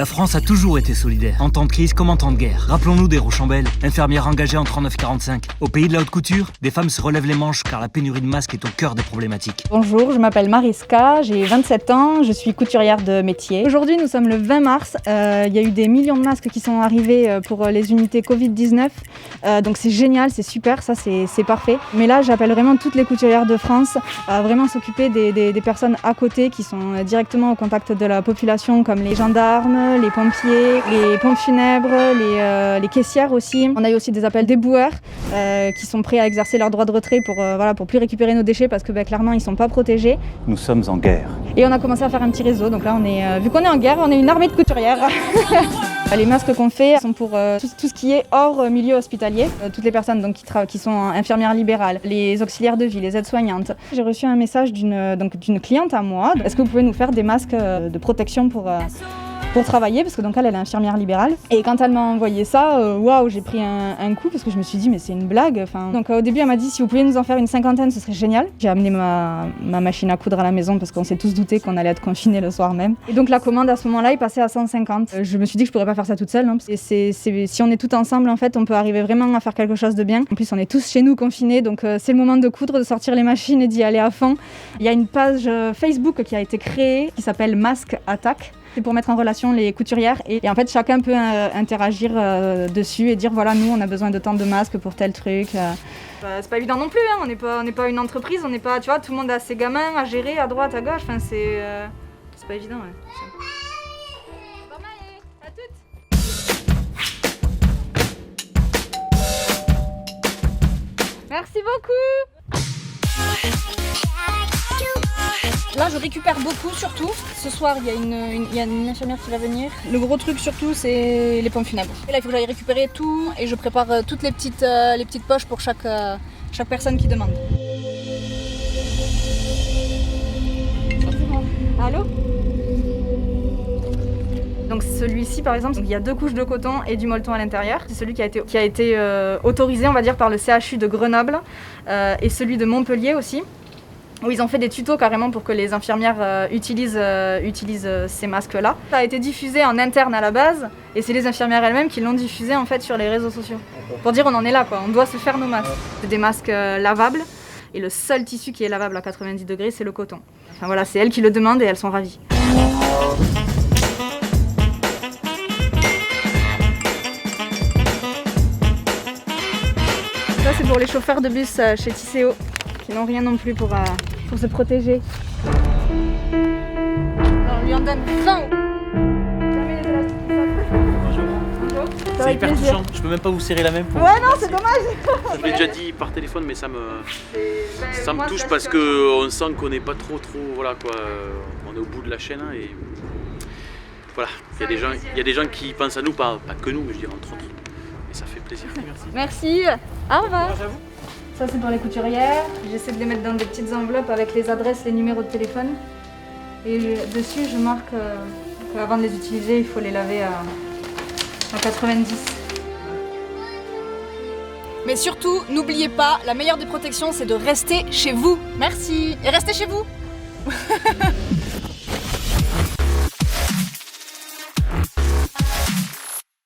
La France a toujours été solidaire, en temps de crise comme en temps de guerre. Rappelons-nous des Rochambeau, infirmières engagées en 39-45. Au pays de la haute couture, des femmes se relèvent les manches car la pénurie de masques est au cœur des problématiques. Bonjour, je m'appelle Mariska, j'ai 27 ans, je suis couturière de métier. Aujourd'hui, nous sommes le 20 mars, il y a eu des millions de masques qui sont arrivés pour les unités Covid-19. Donc c'est génial, c'est super, ça c'est parfait. Mais là, j'appelle vraiment toutes les couturières de France à vraiment s'occuper des personnes à côté qui sont directement au contact de la population, comme les gendarmes, les pompiers, les pompes funèbres, les caissières aussi. On a eu aussi des appels d'éboueurs qui sont prêts à exercer leur droit de retrait pour plus récupérer nos déchets parce que clairement ils sont pas protégés. Nous sommes en guerre. Et on a commencé à faire un petit réseau, donc là vu qu'on est en guerre, on est une armée de couturières. Les masques qu'on fait sont pour tout ce qui est hors milieu hospitalier. Toutes les personnes qui sont infirmières libérales, les auxiliaires de vie, les aides-soignantes. J'ai reçu un message d'une cliente à moi. Est-ce que vous pouvez nous faire des masques de protection pour travailler, parce que donc elle est infirmière libérale. Et quand elle m'a envoyé ça, waouh, j'ai pris un coup parce que je me suis dit mais c'est une blague. Donc au début elle m'a dit si vous pouviez nous en faire une cinquantaine, ce serait génial. J'ai amené ma machine à coudre à la maison parce qu'on s'est tous douté qu'on allait être confinés le soir même. Et donc la commande à ce moment-là est passée à 150. Je me suis dit que je pourrais pas faire ça toute seule. Hein. Si on est tout ensemble en fait, on peut arriver vraiment à faire quelque chose de bien. En plus on est tous chez nous confinés, donc c'est le moment de coudre, de sortir les machines et d'y aller à fond. Il y a une page Facebook qui a été créée qui s'appelle Masque Attack. C'est pour mettre en relation les couturières et en fait chacun peut interagir dessus et dire voilà nous on a besoin de tant de masques pour tel truc. C'est pas évident non plus, hein. On n'est pas une entreprise, on n'est pas, tu vois, tout le monde a ses gamins à gérer à droite, à gauche, enfin c'est pas évident. Ouais. Bon allez, à toutes. Merci beaucoup. Là, je récupère beaucoup, surtout. Ce soir, il y a une infirmière qui va venir. Le gros truc, surtout, c'est les pompes funèbres. Et là, il faut que j'aille récupérer tout et je prépare toutes les petites poches pour chaque personne qui demande. Allô ? Donc celui-ci, par exemple, il y a 2 couches de coton et du molleton à l'intérieur. C'est celui qui a été autorisé, on va dire, par le CHU de Grenoble et celui de Montpellier aussi, où ils ont fait des tutos carrément pour que les infirmières utilisent ces masques-là. Ça a été diffusé en interne à la base, et c'est les infirmières elles-mêmes qui l'ont diffusé en fait sur les réseaux sociaux. Pour dire on en est là, quoi. On doit se faire nos masques. C'est des masques lavables, et le seul tissu qui est lavable à 90 degrés, c'est le coton. Enfin voilà, c'est elles qui le demandent et elles sont ravies. Ça c'est pour les chauffeurs de bus chez Tisséo, qui n'ont rien non plus pour se protéger. Alors, on lui en donne 20. Bonjour. C'est hyper touchant. Je peux même pas vous serrer la main. Ouais, non, c'est dommage. Je l'ai déjà dit par téléphone, mais ça me touche parce qu'on sent qu'on n'est pas trop, voilà quoi. On est au bout de la chaîne et voilà. Il y a des gens qui pensent à nous, pas que nous, mais je dirais entre autres. Et ça fait plaisir. Merci. Merci. Au revoir. Ça c'est pour les couturières, j'essaie de les mettre dans des petites enveloppes avec les adresses, les numéros de téléphone. Et dessus je marque qu'avant de les utiliser, il faut les laver à 90. Mais surtout, n'oubliez pas, la meilleure des protections c'est de rester chez vous. Merci. Et restez chez vous.